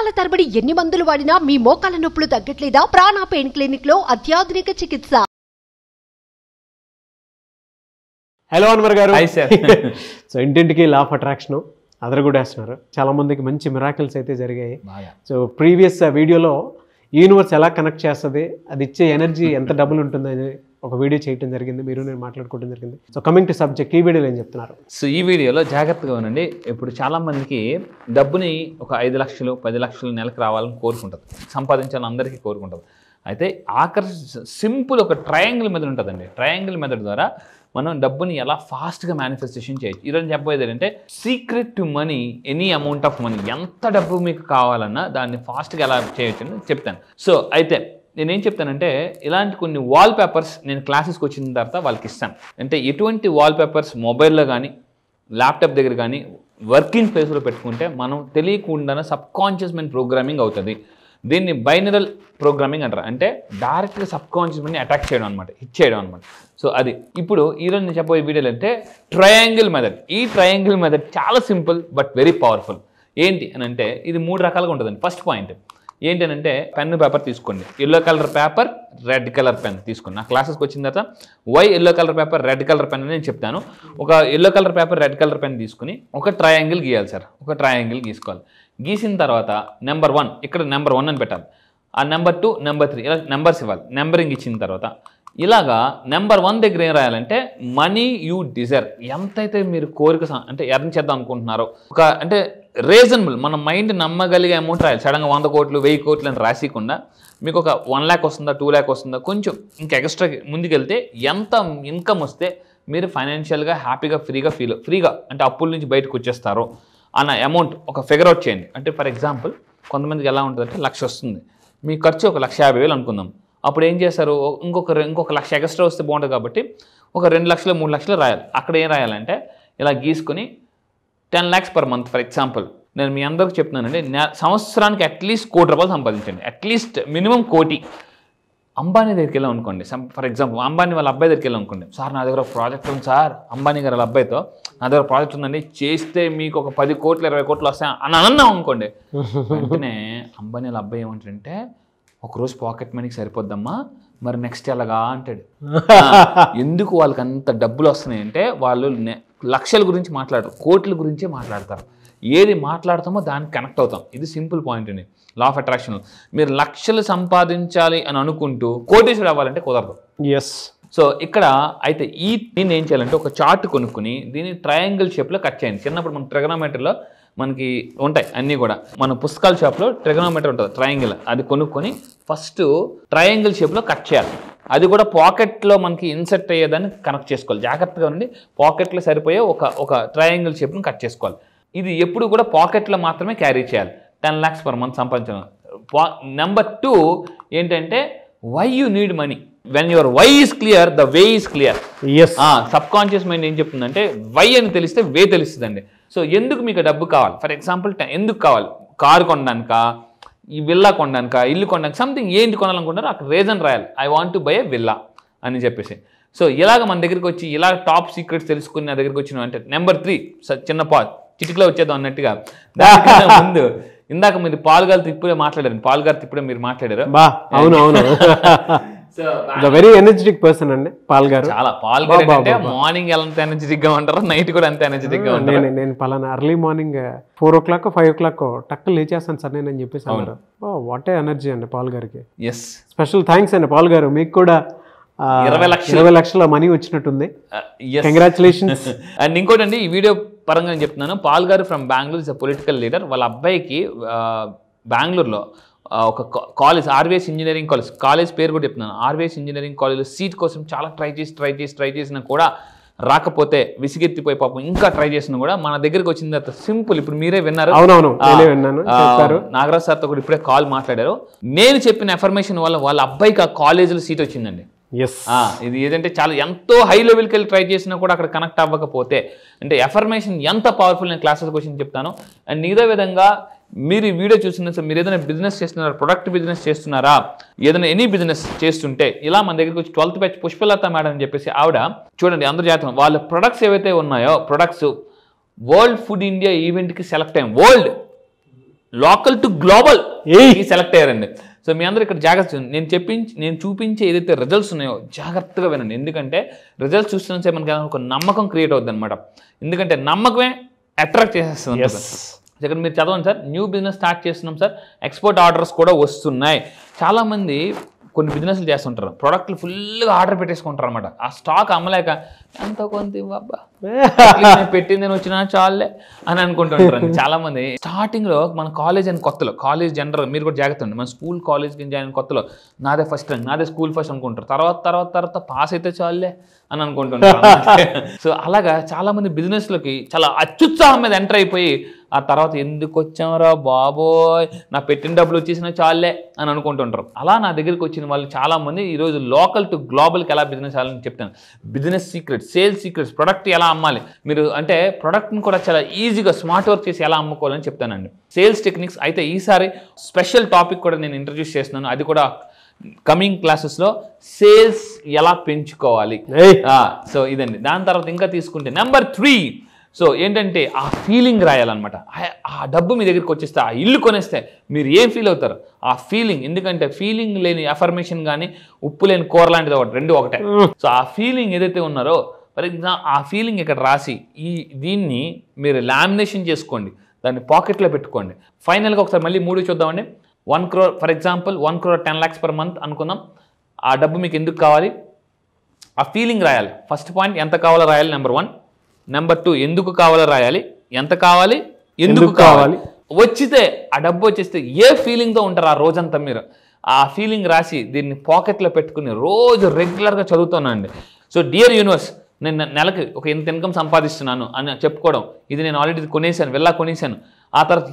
సంవత్సరాల తరబడి ఎన్ని మందులు వాడినా మీ మోకాల నొప్పులు తగ్గట్లేదా? ప్రాణ పెయిన్ క్లినిక్ లో అత్యాధునిక చికిత్స. హలో అన్వర్ గారు. Hi sir. సో ఇంటింటికి లా ఆఫ్ అట్రాక్షన్ అదరగొట్టేస్తున్నారు. చాలా మందికి మంచి మిరాకిల్స్ అయితే జరిగాయి. సో ప్రీవియస్ వీడియోలో యూనివర్స్ ఎలా కనెక్ట్ చేస్తుంది, అది ఇచ్చే ఎనర్జీ ఎంత డబుల్ ఉంటుందని ఒక వీడియో చేయడం జరిగింది, మీరు నేను మాట్లాడుకోవడం జరిగింది. సో కమింగ్ టు సబ్జెక్ట్, ఈ వీడియోలో ఏం చెప్తున్నారు? సో ఈ వీడియోలో జాగ్రత్తగా ఉండండి. ఇప్పుడు చాలామందికి డబ్బుని ఒక 5 లక్షలు 10 లక్షలు నెలకు రావాలని కోరుకుంటుంది, సంపాదించాలని అందరికీ కోరుకుంటుంది. అయితే సింపుల్ ఒక ట్రయాంగిల్ మెథడ్ ఉంటుందండి. ట్రయాంగిల్ మెథడ్ ద్వారా మనం డబ్బుని ఎలా ఫాస్ట్గా మేనిఫెస్టేషన్ చేయొచ్చు. ఈరోజు చెప్పబోయేది ఏంటంటే secret to money, any amount of money, ఎంత డబ్బు మీకు కావాలన్నా దాన్ని ఫాస్ట్గా ఎలా చేయొచ్చు అని చెప్తాను. సో అయితే నేనేం చెప్తానంటే, ఇలాంటి కొన్ని వాల్ పేపర్స్ నేను క్లాసెస్కి వచ్చిన తర్వాత వాళ్ళకి ఇస్తాను. అంటే ఎటువంటి వాల్ పేపర్స్ మొబైల్లో కానీ ల్యాప్టాప్ దగ్గర కానీ వర్కింగ్ ప్లేస్లో పెట్టుకుంటే మనం తెలియకుండానే సబ్కాన్షియస్ మైండ్ ప్రోగ్రామింగ్ అవుతుంది. దీన్ని బైనరల్ ప్రోగ్రామింగ్ అంటారు. అంటే డైరెక్ట్గా సబ్కాన్షియస్ మైండ్ని అటాక్ చేయడం అనమాట, హిట్ చేయడం అనమాట. సో అది ఇప్పుడు ఈరోజు నేను చెప్పబోయే వీడియోలు అంటే ట్రయాంగిల్ మెథడ్. ఈ ట్రయాంగిల్ మెథడ్ చాలా సింపుల్ బట్ వెరీ పవర్ఫుల్. ఏంటి అని అంటే ఇది 3 రకాలుగా ఉంటుందండి. ఫస్ట్ పాయింట్ ఏంటి అని అంటే, పెన్ పేపర్ తీసుకోండి. Yellow colour paper, red colour pen తీసుకోండి. నా క్లాసెస్కి వచ్చిన తర్వాత why yellow colour paper, red colour pen అని నేను చెప్తాను. ఒక yellow colour paper, red colour pen తీసుకుని ఒక ట్రయాంగిల్ గీయాలి సార్. ఒక ట్రయాంగిల్ గీసుకోవాలి. గీసిన తర్వాత నెంబర్ 1 ఇక్కడ నెంబర్ 1 అని పెట్టాలి. ఆ నెంబర్ 2, నెంబర్ 3 ఇలా నెంబర్స్ ఇవ్వాలి. నెంబరింగ్ ఇచ్చిన తర్వాత ఇలాగా నెంబర్ 1 దగ్గర ఏం రాయాలంటే మనీ యూ డిజైర్, ఎంతైతే మీరు కోరిక అంటే ఎర్న్ చేద్దాం అనుకుంటున్నారో ఒక అంటే రీజనబుల్, మన మైండ్ నమ్మగలిగే అమౌంట్ రాయాలి. సడన్గా 100 కోట్లు 1000 కోట్లు అని రాసికుండా మీకు ఒక 1 lakh వస్తుందా 2 lakh వస్తుందా, కొంచెం ఇంకా ఎక్స్ట్రా ముందుకెళ్తే ఎంత ఇన్కమ్ వస్తే మీరు ఫైనాన్షియల్గా హ్యాపీగా ఫ్రీగా అంటే అప్పుల నుంచి బయటకు వచ్చేస్తారో అన్న అమౌంట్ ఒక ఫిగర్ అవుట్ చేయండి. అంటే ఫర్ ఎగ్జాంపుల్ కొంతమందికి ఎలా ఉంటుందంటే 1,00,000 వస్తుంది, మీ ఖర్చు ఒక 1,50,000 అనుకుందాం. అప్పుడు ఏం చేస్తారు, ఇంకొక 1,00,000 ఎక్స్ట్రా వస్తే బాగుంటుంది కాబట్టి ఒక 2 లక్షలు 3 లక్షలు రాయాలి. అక్కడ ఏం రాయాలంటే ఇలా గీసుకొని 10 lakhs per month for example. నేను మీ అందరికి చెప్తున్నానండి, సంవత్సరానికి అట్లీస్ట్ ₹1,00,00,000 సంపాదించండి. At least minimum 1,00,00,000. అంబానీ దగ్గరికి వెళ్ళాం అనుకోండి, ఫర్ ఎగ్జాంపుల్ అంబానీ వాళ్ళ అబ్బాయి దగ్గరికి వెళ్ళాం అనుకోండి. సార్ నా దగ్గర ప్రాజెక్ట్ ఉంది సార్, అంబానీ గారి వాళ్ళ అబ్బాయితో నా దగ్గర ప్రాజెక్ట్ ఉందండి, చేస్తే మీకు ఒక 10 కోట్లు 20 కోట్లు వస్తాయి అని అన్నాం అనుకోండి. వెంటనే అంబానీ వాళ్ళ అబ్బాయి ఏమంటాడంటే, ఒకరోజు పాకెట్ మనీకి సరిపోద్దమ్మా, మరి నెక్స్ట్ ఎలాగా అంటాడు. ఎందుకు వాళ్ళకి అంత డబ్బులు వస్తున్నాయి అంటే వాళ్ళు లక్షల గురించి మాట్లాడరు, కోట్ల గురించే మాట్లాడతారు. ఏది మాట్లాడతామో దానికి కనెక్ట్ అవుతాం. ఇది సింపుల్ పాయింట్ అండి లా ఆఫ్ అట్రాక్షన్. మీరు లక్షలు సంపాదించాలి అని అనుకుంటూ కోటీశ్వరుడు అవ్వాలంటే కుదరదు. ఎస్. సో ఇక్కడ అయితే దీన్ని ఏం చేయాలంటే ఒక చార్ట్ కొనుక్కుని దీన్ని ట్రయాంగిల్ షేప్లో కట్ చేయండి. చిన్నప్పుడు మన ట్రిగనోమెట్రీలో మనకి ఉంటాయి అన్నీ కూడా, మన పుస్తకాల షాప్లో ట్రిగనోమెట్రీ ఉంటుంది ట్రయాంగిల్, అది కొనుక్కొని ఫస్ట్ ట్రయాంగిల్ షేప్లో కట్ చేయాలి. అది కూడా పాకెట్లో మనకి ఇన్సర్ట్ అయ్యేదాన్ని కనెక్ట్ చేసుకోవాలి. జాగ్రత్తగా ఉండి పాకెట్లో సరిపోయే ఒక ట్రయాంగిల్ షేప్ని కట్ చేసుకోవాలి. ఇది ఎప్పుడు కూడా పాకెట్లో మాత్రమే క్యారీ చేయాలి. 10 lakhs per month సంపాదించడం. నెంబర్ 2 ఏంటంటే why you need money. When your why is clear the way is clear. Subconscious mind ఏం చెప్తుందంటే వై అని తెలిస్తే వే తెలుస్తుందండి. సో ఎందుకు మీకు డబ్బు కావాలి, ఫర్ ఎగ్జాంపుల్ ఎందుకు కావాలి, కారు కొనడానిక, ఈ విల్లా కొనడానిక, ఇల్లు కొనడానికి, సంథింగ్ ఏంటి కొనాలనుకుంటారో అక్కడ రీజన్ రాయాలి. I want to buy A villa అని చెప్పేసి. సో ఇలాగ మన దగ్గరికి వచ్చి ఇలా టాప్ సీక్రెట్స్ తెలుసుకుని నా దగ్గరికి వచ్చిన అంటే నెంబర్ 3 చిన్న చిటికలో వచ్చేద్దాం అన్నట్టుగా. దానికన్నా ముందు ఇందాక మీరు పాల్గారితో ఇప్పుడే మాట్లాడారు, పాల్గారితో ఇప్పుడే మీరు మాట్లాడారు. అవునవును. వెరీ ఎనర్జెటిక్ పర్సన్ అండి పాల్ గారు. చాలా పాల్గారు అంటే మార్నింగ్ ఎంత ఎనర్జెటిక్ గా ఉంటారో నైట్ కూడా అంత ఎనర్జెటిక్ గా ఉంటారు. నేను పలానా ఎర్లీ మార్నింగ్ 4 o'clock 5 o'clock టక్కులు లేచేస్తాను సార్ నేను అని చెప్పేసి అన్నారు. వాట్ ఏ ఎనర్జీ అండి పాల్ గారికి. ఎస్, స్పెషల్ థ్యాంక్స్ అండి పాల్ గారు. మీకు కూడా 20 లక్షల మనీ వచ్చినట్టుంది. కంగ్రాచులేషన్స్. అండ్ ఇంకోటి అండి, ఈ వీడియో పరంగా నేను చెప్తున్నాను, పాల్ గారు from Bengaluru is a political leader. వాళ్ళ అబ్బాయికి బెంగళూరులో ఒక కాలేజ్ ఆర్వీఎస్ ఇంజనీరింగ్ కాలేజ్ పేరు కూడా చెప్తున్నాను. ఆర్వీఎస్ ఇంజనీరింగ్ కాలేజ్లో సీట్ కోసం చాలా ట్రై చేసినా కూడా రాకపోతే విసిగెత్తిపోయి పాపం ఇంకా ట్రై చేసినా కూడా మన దగ్గరికి వచ్చిన తర్వాత సింపుల్, ఇప్పుడు మీరే విన్నారు, నాగరాజ్ సార్తో కూడా ఇప్పుడే కాల్ మాట్లాడారు. నేను చెప్పిన ఎఫర్మేషన్ వల్ల వాళ్ళ అబ్బాయికి ఆ కాలేజీలో సీట్ వచ్చిందండి. ఇది ఏదంటే చాలా ఎంతో హై లెవెల్కి వెళ్ళి ట్రై చేసినా కూడా అక్కడ కనెక్ట్ అవ్వకపోతే అంటే ఎఫర్మేషన్ ఎంత పవర్ఫుల్, నేను క్లాసెస్ క్వశ్చన్ చెప్తాను. అండ్ ఇదే విధంగా మీరు ఈ వీడియో చూస్తున్నా సార్, మీరు ఏదైనా బిజినెస్ చేస్తున్నారా, ప్రొడక్ట్ బిజినెస్ చేస్తున్నారా, ఏదైనా ఎనీ బిజినెస్ చేస్తుంటే ఇలా మన దగ్గరికి వచ్చి 12th batch పుష్పలత మేడం అని చెప్పేసి ఆవిడ చూడండి అందరూ చేస్తున్నాం. వాళ్ళ ప్రొడక్ట్స్ ఏవైతే ఉన్నాయో ప్రొడక్ట్స్ వరల్డ్ ఫుడ్ ఇండియా ఈవెంట్కి సెలెక్ట్ అయ్యాం. World local to global select అయ్యారండి. సో మీ అందరూ ఇక్కడ జాగ్రత్త, నేను చూపించే ఏదైతే రిజల్ట్స్ ఉన్నాయో జాగ్రత్తగా వినండి. ఎందుకంటే రిజల్ట్స్ చూస్తున్న మనకి ఒక నమ్మకం క్రియేట్ అవుతుంది అనమాట. ఎందుకంటే నమ్మకమే అట్రాక్ట్ చేసేస్తుంది. ఇక్కడ మీరు చదవండి సార్, న్యూ బిజినెస్ స్టార్ట్ చేస్తున్నాం సార్, ఎక్స్పోర్ట్ ఆర్డర్స్ కూడా వస్తున్నాయి. చాలామంది కొన్ని బిజినెస్లు చేస్తుంటారు, ప్రోడక్ట్లు ఫుల్గా ఆర్డర్ పెట్టేసుకుంటారు అనమాట. ఆ స్టాక్ అమ్మలేక ఎంతో కొంత బాబా పెట్టింది నేను వచ్చినా చాలే అని అనుకుంటుంటారు చాలామంది. స్టార్టింగ్లో మన కాలేజ్ అని కొత్తలో, కాలేజ్ జనరల్ మీరు కూడా జాగ్రత్త అండి, మన స్కూల్ కాలేజ్కి జాయిన్ అయిన కొత్తలో నాదే ఫస్ట్ ర్యాంక్, నాదే స్కూల్ ఫస్ట్ అనుకుంటారు. తర్వాత పాస్ అయితే చాలే అని అనుకుంటుంటారు. సో అలాగా చాలామంది బిజినెస్లోకి చాలా అత్యుత్సాహం మీద ఎంటర్ అయిపోయి ఆ తర్వాత ఎందుకు వచ్చామరా బాబోయ్, నా పెట్టిన డబ్బులు వచ్చేసినా చాలే అని అనుకుంటుంటారు. అలా నా దగ్గరికి వచ్చిన వాళ్ళు చాలామంది ఈరోజు లోకల్ టు గ్లోబల్కి ఎలా బిజినెస్ అవ్వాలని చెప్తాను. Business secrets, sales secrets, product ఎలా అమ్మాలి, మీరు అంటే ప్రొడక్ట్ని కూడా చాలా ఈజీగా స్మార్ట్ వర్క్ చేసి ఎలా అమ్ముకోవాలని చెప్తానండి. సేల్స్ టెక్నిక్స్ అయితే ఈసారి స్పెషల్ టాపిక్ కూడా నేను ఇంట్రడ్యూస్ చేస్తున్నాను. అది కూడా కమింగ్ క్లాసెస్లో సేల్స్ ఎలా పెంచుకోవాలి. సో ఇదండి. దాని తర్వాత ఇంకా తీసుకుంటే నెంబర్ 3, సో ఏంటంటే ఆ ఫీలింగ్ రాయాలన్నమాట. ఆ డబ్బు మీ దగ్గరికి వచ్చేస్తే, ఆ ఇల్లు కొనేస్తే మీరు ఏం ఫీల్ అవుతారు, ఆ ఫీలింగ్. ఎందుకంటే ఫీలింగ్ లేని అఫర్మేషన్ కానీ ఉప్పు లేని కూర లాంటిది రెండు ఒకటే. సో ఆ ఫీలింగ్ ఏదైతే ఉన్నారో, ఫర్ ఎగ్జాంపుల్ ఆ ఫీలింగ్ ఇక్కడ రాసి దీన్ని మీరు లామినేషన్ చేసుకోండి, దాన్ని పాకెట్లో పెట్టుకోండి. ఫైనల్గా ఒకసారి మళ్ళీ 3 చూద్దామండి. 1 crore for example, 1 crore 10 lakhs per month అనుకుందాం. ఆ డబ్బు మీకు ఎందుకు కావాలి, ఆ ఫీలింగ్ రాయాలి. ఫస్ట్ పాయింట్ ఎంత కావాలో రాయాలి, నెంబర్ 1. నెంబర్ 2 ఎందుకు కావాలో రాయాలి, ఎంత కావాలి, ఎందుకు కావాలి. వచ్చితే ఆ డబ్బు వచ్చేస్తే ఏ ఫీలింగ్తో ఉంటారు ఆ రోజంతా మీరు, ఆ ఫీలింగ్ రాసి దీన్ని పాకెట్లో పెట్టుకుని రోజు రెగ్యులర్గా చదువుతానండి. సో డియర్ యూనివర్స్, నేను నెలకి ఒక ఇంత ఇన్కమ్ సంపాదిస్తున్నాను అని చెప్పుకోవడం. ఇది నేను ఆల్రెడీ కొనేసాను, వెళ్ళా కొనేసాను. ఆ తర్వాత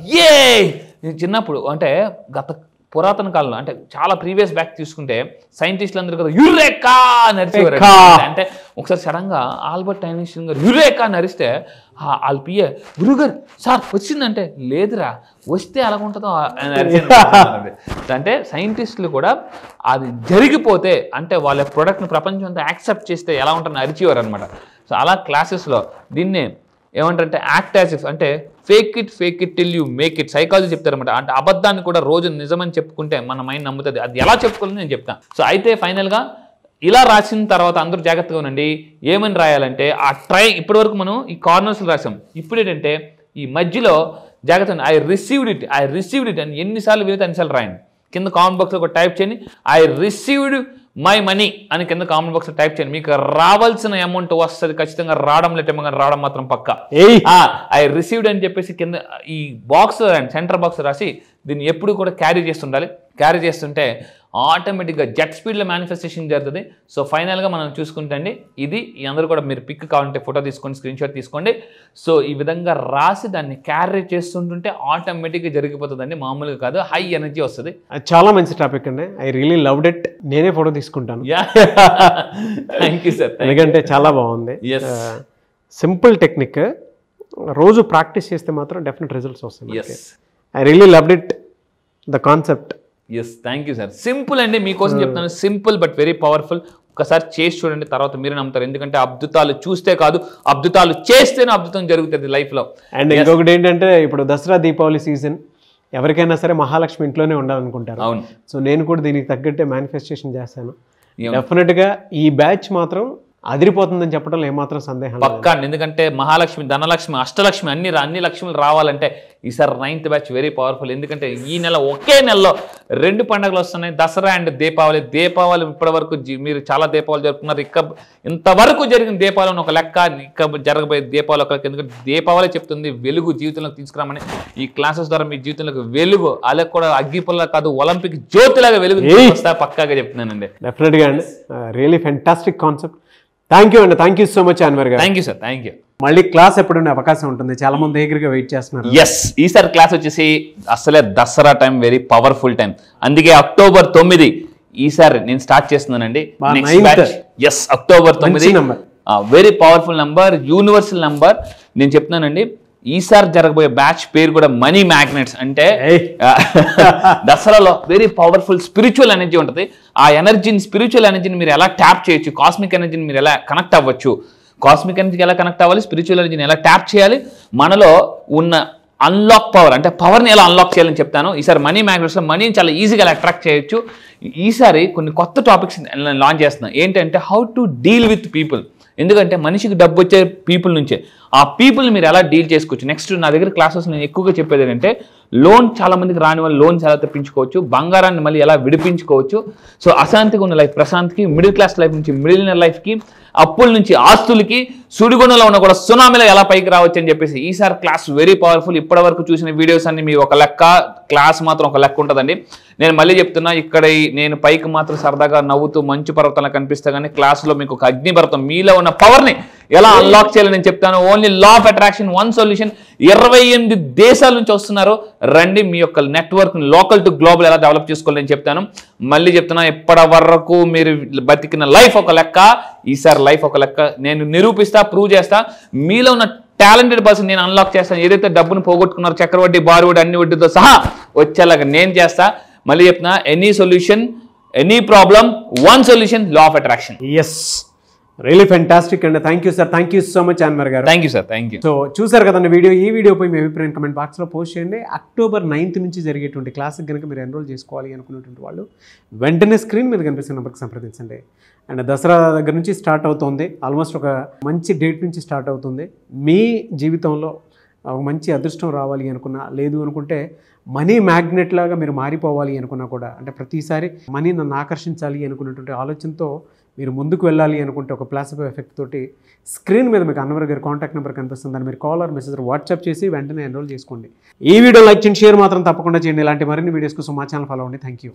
నేను చిన్నప్పుడు అంటే గత పురాతన కాలంలో అంటే చాలా ప్రీవియస్ బ్యాక్ తీసుకుంటే సైంటిస్టులు అందరూ కదా యురేకా నరిచేవారు. అంటే ఒకసారి సడన్గా ఆల్బర్ట్ ఐన్స్టీన్ గారు యురేకా నరిస్తే ఆల్పియే గురుగారు సార్ వచ్చిందంటే లేదురా వస్తే అలాగుంటుందో అంటే సైంటిస్టులు కూడా అది జరిగిపోతే అంటే వాళ్ళ ప్రోడక్ట్ని ప్రపంచం అంతా యాక్సెప్ట్ చేస్తే ఎలా ఉంటుందని అరిచేవారు అనమాట. సో అలా క్లాసెస్లో దీన్నే ఏమంటారంటే యాక్ట్ యాజ్ ఇఫ్, అంటే fake it till you make it. Psychology చెప్తారనమాట. అంటే అబద్ధాన్ని కూడా రోజు నిజమని చెప్పుకుంటే మన మైండ్ నమ్ముతుంది. అది ఎలా చెప్పుకోవాలని నేను చెప్తాను. సో అయితే ఫైనల్గా ఇలా రాసిన తర్వాత అందరూ జాగ్రత్తగా ఉండండి. ఏమని రాయాలంటే ఆ ఇప్పటి వరకు మనం ఈ కార్నర్స్లో రాసాం. ఇప్పుడు ఏంటంటే ఈ మధ్యలో జాగ్రత్త ఐ రిసీవ్డ్ ఇట్ అని ఎన్నిసార్లు వీలైతే అన్నిసార్లు రాయండి. కింద కామెంట్ బాక్స్లో ఒక టైప్ చేయండి, ఐ రిసీవ్డ్ మై మనీ అని కింద కామెంట్ బాక్స్ టైప్ చేయండి. మీకు రావాల్సిన అమౌంట్ వస్తుంది ఖచ్చితంగా. రావడం లేటేమో కానీ రావడం మాత్రం పక్కా. ఐ రిసీవ్డ్ అని చెప్పేసి కింద ఈ బాక్స్ సెంటర్ బాక్స్ రాసి దీన్ని ఎప్పుడు కూడా క్యారీ చేస్తుండాలి. క్యారీ చేస్తుంటే ఆటోమేటిక్గా జెట్ స్పీడ్లో మేనిఫెస్టేషన్ జరుగుతుంది. సో ఫైనల్గా మనం చూసుకుంటే అండి ఇది అందరూ కూడా మీరు పిక్ కావాలంటే ఫోటో తీసుకోండి, స్క్రీన్ షాట్ తీసుకోండి. సో ఈ విధంగా రాసి దాన్ని క్యారీ చేస్తుంటుంటే ఆటోమేటిక్గా జరిగిపోతుందండి, మామూలుగా కాదు, హై ఎనర్జీ వస్తుంది. చాలా మంచి టాపిక్ అండి. I really loved it. నేనే ఫోటో తీసుకుంటాను. Thank you sir. ఎందుకంటే చాలా బాగుంది. సింపుల్ టెక్నిక్, రోజు ప్రాక్టీస్ చేస్తే మాత్రం డెఫినెట్ రిజల్ట్స్ వస్తాయి. I really loved it the concept. Yes, thank you sir. Simple అండి, మీకోసం చెప్తాను. Simple but very powerful. ఒకసారి చేసి చూడండి, తర్వాత మీరే నమ్ముతారు. ఎందుకంటే అద్భుతాలు చూస్తే కాదు, అద్భుతాలు చేస్తేనే అద్భుతం జరుగుతుంది లైఫ్లో. అండ్ ఇంకొకటి ఏంటంటే ఇప్పుడు దసరా దీపావళి సీజన్, ఎవరికైనా సరే మహాలక్ష్మి ఇంట్లోనే ఉండాలనుకుంటారు. అవును. సో నేను కూడా దీనికి తగ్గట్టే మేనిఫెస్టేషన్ చేస్తాను. డెఫినెట్గా ఈ బ్యాచ్ మాత్రం అదిరిపోతుందని చెప్పడంలో ఏమాత్రం సందేహం పక్కా. ఎందుకంటే మహాలక్ష్మి, ధనలక్ష్మి, అష్టలక్ష్మి అన్ని లక్ష్మిలు రావాలంటే ఈసారి 9th బ్యాచ్ వెరీ పవర్ఫుల్. ఎందుకంటే ఈ నెల ఒకే నెలలో 2 పండుగలు వస్తున్నాయి, దసరా అండ్ దీపావళి. దీపావళి ఇప్పటి వరకు మీరు చాలా దీపావళి జరుపుకున్నారు. ఇంతవరకు జరిగిన దీపావళి ఒక లెక్క, ఇక జరగబోయే దీపావళి ఒక లెక్క. ఎందుకంటే దీపావళి చెప్తుంది వెలుగు జీవితంలోకి తీసుకురామని. ఈ క్లాసెస్ ద్వారా మీ జీవితంలోకి వెలుగు, అలా కూడా అగ్గిపుల్ల కాదు ఒలింపిక్ జ్యోతిలాగా వెలుగు వస్తా పక్కాగా చెప్తున్నానండి. డెఫినెట్గా అండి, really fantastic concept. Thank you అండి. Thank you so much Anwar garu. Thank you sir. Thank you. మళ్ళీ క్లాస్ ఎప్పుడు ఉండే అవకాశం ఉంటుంది? చాలా మంది దగ్గరగా వెయిట్ చేస్తున్నారు. ఎస్, ఈసారి క్లాస్ వచ్చేసి అసలే Dasara time, very powerful time. అందుకే October 9 ఈసారి నేను స్టార్ట్ చేస్తున్నానండి. Yes, October 9 very powerful number, universal number. నేను చెప్తున్నానండి, ఈసారి జరగబోయే బ్యాచ్ పేరు కూడా మనీ మ్యాగ్నెట్స్. అంటే దసరాలో వెరీ పవర్ఫుల్ స్పిరిచువల్ ఎనర్జీ ఉంటుంది. ఆ ఎనర్జీని, స్పిరిచువల్ ఎనర్జీని మీరు ఎలా ట్యాప్ చేయొచ్చు, కాస్మిక్ ఎనర్జీని మీరు ఎలా కనెక్ట్ అవ్వచ్చు, కాస్మిక్ ఎనర్జీకి ఎలా కనెక్ట్ అవ్వాలి, స్పిరిచువల్ ఎనర్జీని ఎలా ట్యాప్ చేయాలి, మనలో ఉన్న అన్లాక్ పవర్, అంటే పవర్ని ఎలా అన్లాక్ చేయాలని చెప్తాను. ఈసారి మనీ మ్యాగ్నెట్స్లో మనీని చాలా ఈజీగా అట్రాక్ట్ చేయొచ్చు. ఈసారి కొన్ని కొత్త టాపిక్స్ లాంచ్ చేస్తున్నాను. ఏంటంటే how to deal with people. ఎందుకంటే మనిషికి డబ్బు వచ్చే పీపుల్ నుంచే, ఆ పీపుల్ని మీరు ఎలా డీల్ చేసుకోవచ్చు. నెక్స్ట్ నా దగ్గర క్లాసెస్ నేను ఎక్కువగా చెప్పేది ఏంటంటే లోన్, చాలా మందికి రాని వాళ్ళు లోన్స్ ఎలా తెప్పించుకోవచ్చు, బంగారాన్ని మళ్ళీ ఎలా విడిపించుకోవచ్చు. సో అశాంతిగా ఉన్న లైఫ్ ప్రశాంత్కి, మిడిల్ క్లాస్ లైఫ్ నుంచి మిడిల్ లైఫ్కి, అప్పుల నుంచి ఆస్తులకి, సుడిగుణంలో ఉన్న కూడా సునామీలో ఎలా పైకి రావచ్చు అని చెప్పేసి ఈసారి క్లాస్ వెరీ పవర్ఫుల్. ఇప్పటి వరకు చూసిన వీడియోస్ అన్ని మీ ఒక లెక్క, క్లాస్ మాత్రం ఒక లెక్క ఉంటుందండి. నేను మళ్ళీ చెప్తున్నా, ఇక్కడ నేను పైకి మాత్రం సరదాగా నవ్వుతూ మంచు పర్వతంలా కనిపిస్తా, కానీ క్లాసులో మీకు ఒక అగ్ని పర్వతం, మీలో ఉన్న పవర్ని ఎలా అన్లాక్ చేయాలని నేను చెప్తాను. Only law of attraction, one solution. 28 దేశాల నుంచి వస్తున్నారు. రండి, మీ యొక్క నెట్వర్క్ లోకల్ టు గ్లోబల్ ఎలా డెవలప్ చేసుకోవాలని నేను చెప్తాను. మళ్ళీ చెప్తున్నా, ఇప్పటి వరకు మీరు బతికిన లైఫ్ ఒక లెక్క, ఈసారి లైఫ్ ఒక లెక్క. నేను నిరూపిస్తా, ప్రూవ్ చేస్తా. మీలో ఉన్న టాలెంటెడ్ పర్సన్ నేను అన్లాక్ చేస్తాను. ఏదైతే డబ్బును పోగొట్టుకున్నారో, చక్రవడ్డీ, బారువడ్డీ, అన్ని వడ్డీతో సహా వచ్చేలాగా నేను చేస్తా. మళ్ళీ చెప్తున్నా, any solution, any problem, one solution, law of attraction. Yes, really fantastic అండి. Thank you sir, thank you so much Anwar garu. Thank you sir, thank you. So చూసారు కదండి వీడియో. ఈ వీడియోపై మీ అభిప్రాయం కమెంట్ బాక్స్లో పోస్ట్ చేయండి. October 9th నుంచి జరిగేటువంటి క్లాస్కి కనుక మీరు ఎన్రోల్ చేసుకోవాలి అనుకున్నటువంటి వాళ్ళు వెంటనే స్క్రీన్ మీద కనిపిస్తున్న నెంబర్కి సంప్రదించండి. అండ్ దసరా దగ్గర నుంచి స్టార్ట్ అవుతుంది, ఆల్మోస్ట్ ఒక మంచి డేట్ నుంచి స్టార్ట్ అవుతుంది. మీ జీవితంలో ఒక మంచి అదృష్టం రావాలి అనుకున్నా, లేదు అనుకుంటే మనీ మ్యాగ్నెట్ లాగా మీరు మారిపోవాలి అనుకున్నా కూడా, అంటే ప్రతిసారి మనీ నన్ను ఆకర్షించాలి అనుకున్నటువంటి ఆలోచనతో మీరు ముందుకు వెళ్ళాలి అనుకుంటే ఒక ప్లాసిబో ఎఫెక్ట్ తోటి స్క్రీన్ మీద మీకు అన్వర్ గారి కాంటాక్ట్ నెంబర్ కనిపిస్తుంది. దాన్ని మీరు కాల్ ఆర్ మెసేజ్ వాట్సాప్ చేసి వెంటనే ఎన్రోల్ చేసుకోండి. ఈ వీడియో లైక్ చేయండి, షేర్ మాత్రం తప్పకుండా చేయండి. ఇలాంటి మరిన్ని వీడియోస్ కోసం మా ఛానల్ ఫాలో అవ్వండి. Thank you.